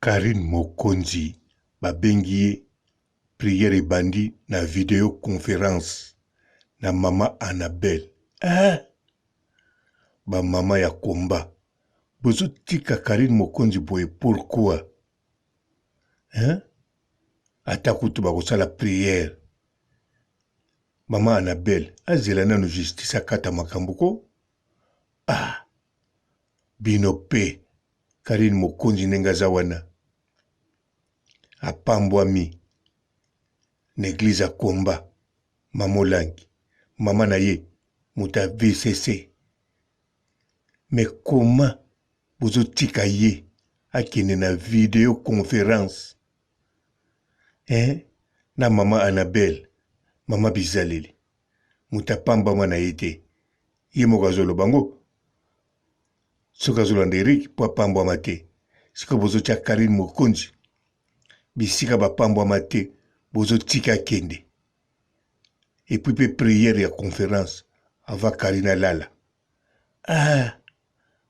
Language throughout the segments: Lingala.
Karine Mokonzi babengi ye prière ebandi na video conférence na mama Annabelle. Ba mama ya komba. Bozo tika Karine Mokonzi boye pourquoi? Ata kutu bakosala prière. Mama Annabelle azela nano justice akata makambo ko. Bino pe Karine Mokonzi nengaza wana apambwami na église akomba mamolangi mama na ye muta VCC. Mais comment bozo tika ye akende na video conférence na mama Annabelle mama bizaleli muta pamba na ye te ye moko azoloba bango soki azolanda Eric po apambwama te siko bozo tia Karine Mokonzi bisika bapambwama te bozo tika akende et puis pe prière ya conférence avant Karine alala.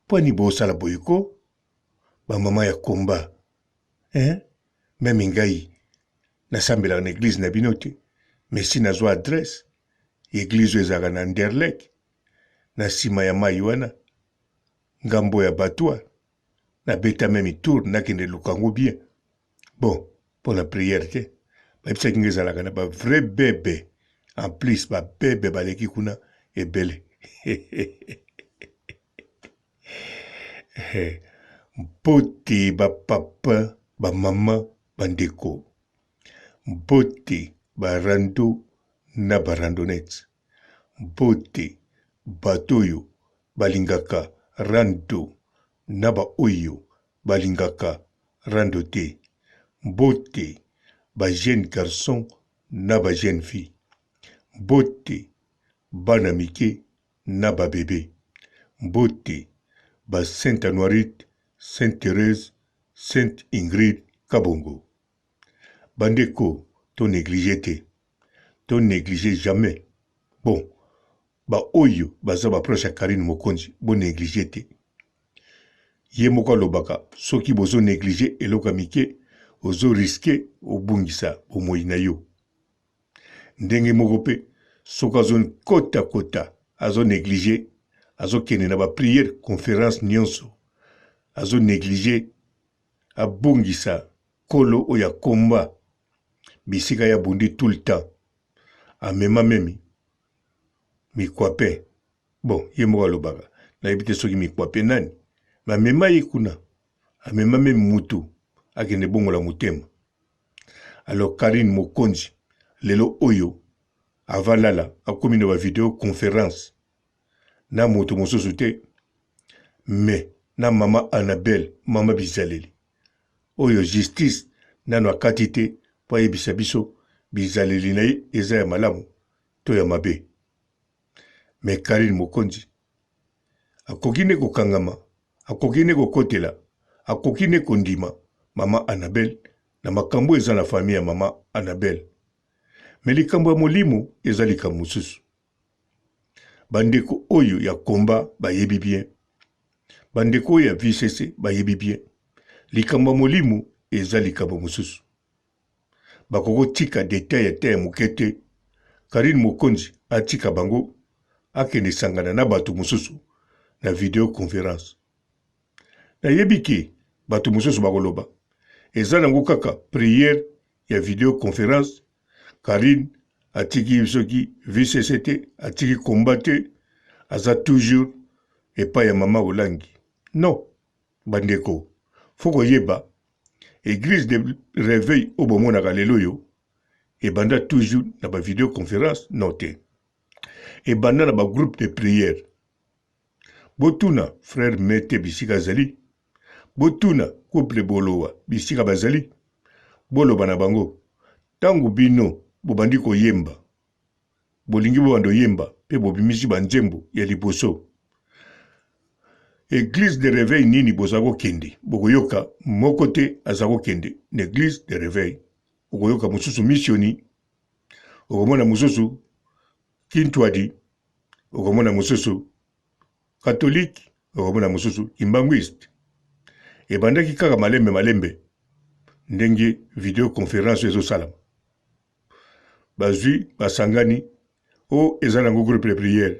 Poni bosala boyiko ba mama ya komba même ngai nasambela na église na bino te mais si nazwa adresse église ezaka na Nderlek na sima ya mai wana ngambo ya batwa na beta même tour nakende lukango bien bon pour la prière te babisaki ngai ezalaka na ba vrai bébé en plus ba bébé baleki kuna ebele. Mbote ba papa ba mama bandeko mbote ba rando na ba randonnette mbote batoyo balingaka rando na ba oyo balingaka rando te mbote ba jeune garçon na ba jeune fille mbote bana mike na ba bébé mbote ba Sainte Anuarite, Sainte Thérèse, Sainte Ingrid Kabongo. Bandeko, ton négligé te. Ton négligé jamais. Bon, ba oyo, baza ba proche à Karine Mokonzi, bon négligé te. Ye moko lobaka, soki bozo négligé eloka mike, ozo risqué obungisa bomoi na yo. Ndenge moko pe, soka zone kota kota, azo négligé, azo kene na ba prière conférence nyonso azo négligé abungisa kolo oya komba bisika ya bundi tout le temps amema memi mikwape bon ye moko alobaka na yebite soki mikwape nani ma mema ye kuna amema memi mutu akende bongola mutema. Alors Karine Mokonzi lelo oyo avalala akomi na ba video conférence na moto mosusu te mais na mama Annabelle mama bizaleli oyo justice nano akati te po ayebisa biso bizaleli na ye eza ya malamu to ya mabe. Mais Karine Mokonzi akoki ne kokangama akoki ne kokotela akoki ne kondima mama Annabelle na makambo eza na famille ya mama Annabelle. Mais likambo ya molimo eza likambo mosusu. Bandeko oyo ya komba bayebi bien. Bandeko ya VCC bayebi bien. Likambo molimo eza likambo mosusu. Bakoko tika detail ya te mukete. Karine Mokonzi atika bango akende sangana na batu mosusu na video conférence. Na yebiki batu mosusu bakoloba. Eza nango kaka prière ya video conférence. Karine atiki soki VCCT atiki combattre aza toujours epa ya mama olangi. Non, bandeko, foko yeba, église de réveil obomona lelo yo, ebanda toujours na ba vidéoconférence noté. Ebanda na ba groupe de prière. Botuna, frère Mete bisika zali, botuna, couple bolowa bisika bazali, boloba na bango, tangu bino, bobandi ko yemba. Bolingi bobando yemba, pe bobimisi banzembo ya liboso. Église de réveil nini bozako kende. Bokoyoka moko te azako kende. L'église de réveil. Bokoyoka mususu missioni. Okomona mususu kintwadi. Okomona mususu catholique. Okomona mususu kimbanguiste. Ebandaki kaka malembe ndenge vidéoconférence ezo salam. Bazui basangani o ezanango groupe de prière.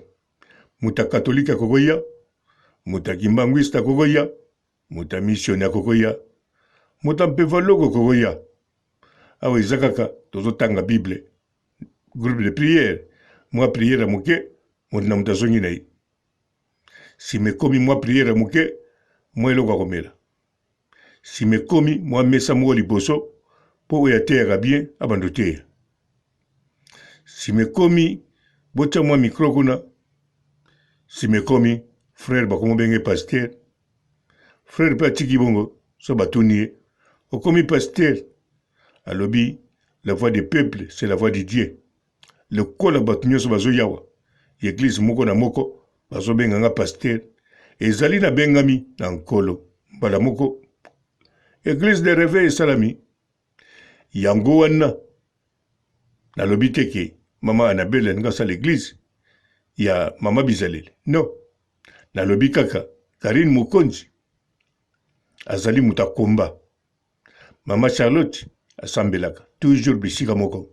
Muta catholique kokoya, muta kimbanguiste kokoya, muta missionnaire kokoya, muta mpevalogo kokoya. Awa izakaka tozo tanga Bible. Groupe de prière. Moi prière muke, muta muta zongi nai. Si me komi moi prière muke, moi eloko komela. Si me komi moi mesa mo liboso po ya terre bien abandoter. Si me komi bocha moi micro kuna. Si me komi frère bakomo benge pasteur. Frère patiki bongo so batunier. O komi pasteur. Alobi la voix des peuples c'est la voix de Dieu. Le kola batunyo so bazo yawa. Église moko na moko bazo benga nga pasteur. Ezali na bengami na nkolo. Bala moko Église de réveil salami. Yango wana. Na lobi teke. Mama Annabelle nga sa l'église. Ya mama Bizalele. Non. Na lobi kaka. Karine Mokonzi. Azali mutakomba. Mama Charlotte. Asambelaka. Toujours bisika moko.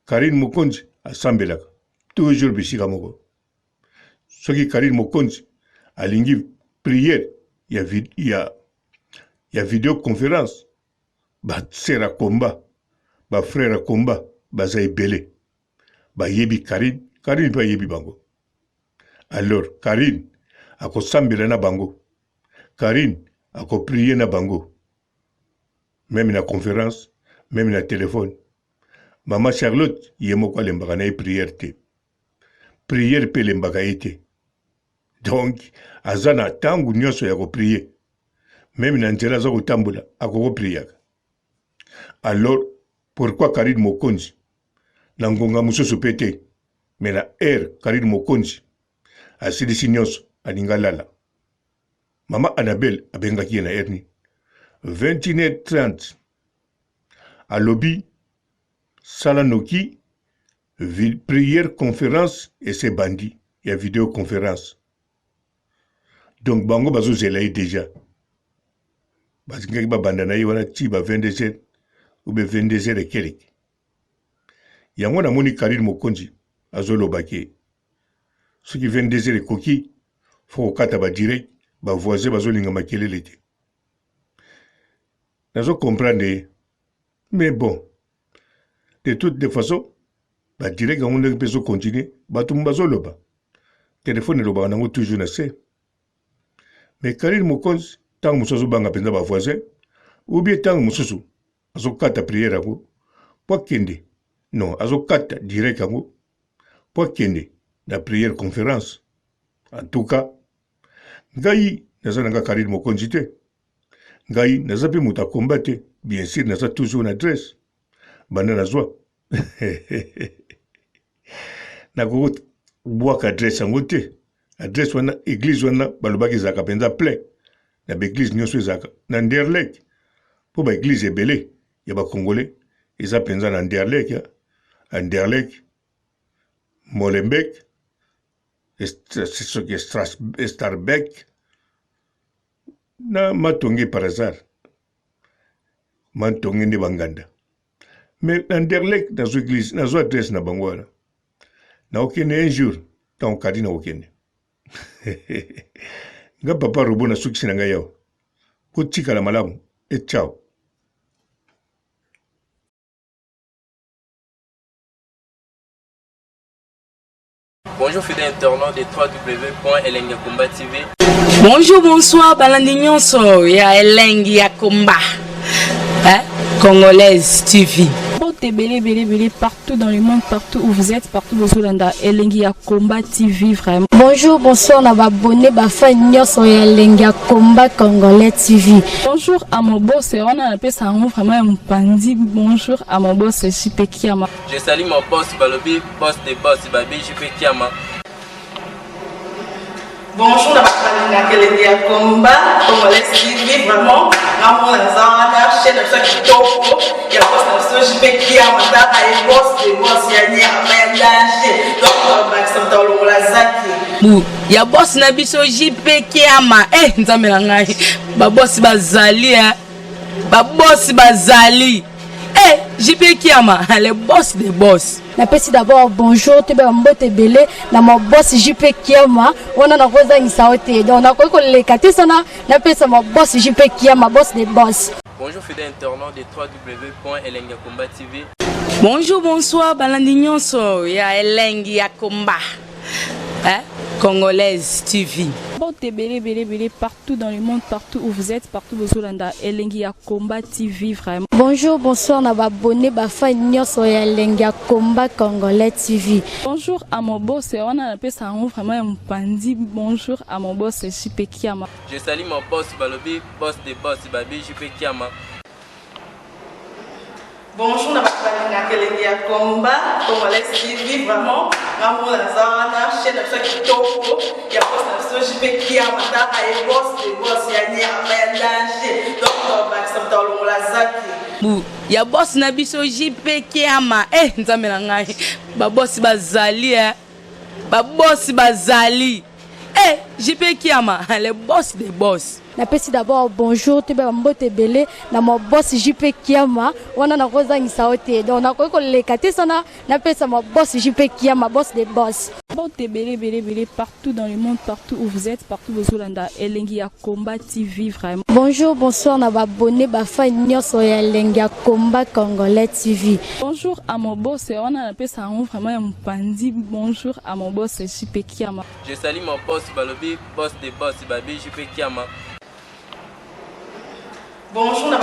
Karine Mokonzi. Asambelaka. Toujours bisika moko. Soki Karine Mokonzi. Alingi prière. Ya vidéoconférence. Ba sera komba. Ba frère komba. Baza ebele. Ba yebi Karine. Karine pa yebi bango. Alors, Karine, ako sambela na bango. Karine, ako prier na bango. Même na conférence, même na téléphone. Maman Charlotte, yemo kwa lembaka na prière te. Prière pe lembaka ete. Donc, azana tangu nyonso ya ko prier. Même na nzela za kotambula, ako prier. Alors, pourquoi Karine Mokonzi? Nangonga mususu pete. Mais la Karine Mokonzi. Asidisi nyonso alingalala. Mama Annabelle abengaki na erni. 21h30. Alobi Salanoki prière conférence et c'est bandi. Il y a vidéoconférence. Donc bango bazo zelai déjà. Parce que ba bandana yi wana ti ba 22h ou be 22h et quelques. Yango na moni Karine Mokonzi azolobaki. Ce qui vient des les coquilles, faut kata ba direct, ba voisin bazolinga makelele te. Nazo comprendre, mais bon, de toutes les façons, ba direct on ne peut continuer, ba tout bazo loba. Téléphone loba nango toujours na se. Mais Karine Mokonzi, tant musozo banga penza ba voisin, ou bien tant musozo, azo kata prière ango, po kende. Non, azo kata direct ango, po kende. La prière conférence. En tout cas, Ngai naza nanga Karine Mokonzi te. Ngai naza pe muta combattre. Bien sûr, naza toujours une adresse. Banda nazwa. Nako boaka adresse ango te. Adresse wana église wana balobaki zaka penza plein. Na ba église nyonso zaka na Nderlek. Po ba église ebele ya ba congolais, eza penza na Nderlek ya. Nderlek, Molenbeek, Starbeck, na Matonge par hasard. Matonge ne banganda. Mais Nderlek, dans l'église, dans l'adresse na bangwana. Na okene un jour, tant kadi na okene. Nga papa robo na suksi na ngayo. Po tika la malamu. Et ciao. Bonjour fidèles internautes de www.elengiakomba TV. Bonjour, bonsoir, balandi nyonso ya Elengi ya Komba. Congolaise TV. Belé partout dans le monde, partout où vous êtes, partout où vous êtes, Elengi ya Komba TV vraiment. Bonjour, bonsoir, on va abonner bafa nyonso ya Elengi ya Komba Congolais TV. Bonjour à mon boss, on a appelé ça vraiment un pandi. Bonjour à mon boss, JP Kiama. Je salue mon boss Balobi, boss des boss Babi, JP Kiama. Bonjour, la Elengi ya Komba Congolais TV vraiment. Ramon Nazana, chaîne de ça qui topo, il y a boss de JP Kiama, ta et boss de boss ya ni aménagé. Donc on va s'entendre le lazaki. Ya boss na biso JP Kiama, nzambe na ngai. Ba boss bazali ba boss bazali. JP Kiama, le boss des boss. Napesi d'abord bonjour, te ba mbote belé na mo boss JP Kiama, on a rosa ngisaote. Donc na ko le kati sana, napesa mo boss JP Kiama, boss des boss. Bonjour fidèles internautes de www.elengiakomba TV. Bonjour, bonsoir, balandinyon so ya Elengiakomba. Congolaise TV. Bon, belé partout dans le monde, partout où vous êtes, partout où vous êtes, Elengiakomba TV vraiment. Bonjour, bonsoir, na ba abonné ba fan nyonso ya Elengiakomba Congolais TV. Bonjour à mon boss, on a appelé ça vraiment un pandi. Bonjour à mon boss, JP Kiama. Je salue mon boss Balobi, boss des boss, Babi JP Kiama. Bonjour, na Elengiakomba Congolais TV vraiment. Maman la zana chaîne de chaque kitoko. Il y a boss na JP Kiama, ta ay boss des boss ya ni a danger. Donc ba ça dans la zaki. Ya boss na biso JP Kiama nzambe na ngai ba boss bazali ba boss bazali JP Kiama le boss des boss. Napesi d'abord bonjour, te ba mbote belé na mo boss JP Kiama, on a rosa ngisaote. Donc na ko le kati sana, napesa mo boss JP Kiama, boss des boss. Bon, belé partout dans le monde, partout où vous êtes, partout où vous êtes, Elengiakomba TV vraiment. Bonjour, bonsoir, na ba abonné ba fan nyonso ya Elengiakomba Congolais TV. Bonjour à mon boss, on a appelé ça vraiment un pandi. Bonjour à mon boss, JP Kiama. Je salue mon boss Balobi, boss des boss, Babi JP Kiama. Bonjour, na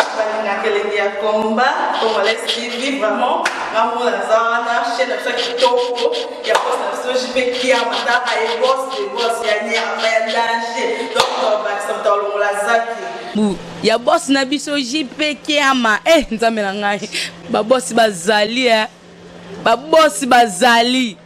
Elengiakomba Congolais TV vraiment. Maman la zana chaîne de chaque kitoko. Il y a boss na JP Kiama, ta ay boss des boss ya ni a danger. Donc ba ça dans la zaki. Ya boss na biso JP Kiama nzambe na ngai ba boss bazali ba boss bazali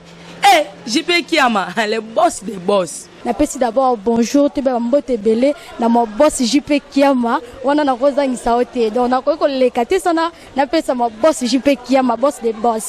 JP Kiama le boss des boss. Napesi d'abord bonjour, te ba mbote belé na mo boss JP Kiama, on a rosa ngisaote. Donc na ko le kati sana, napesa mo boss JP Kiama, boss des boss.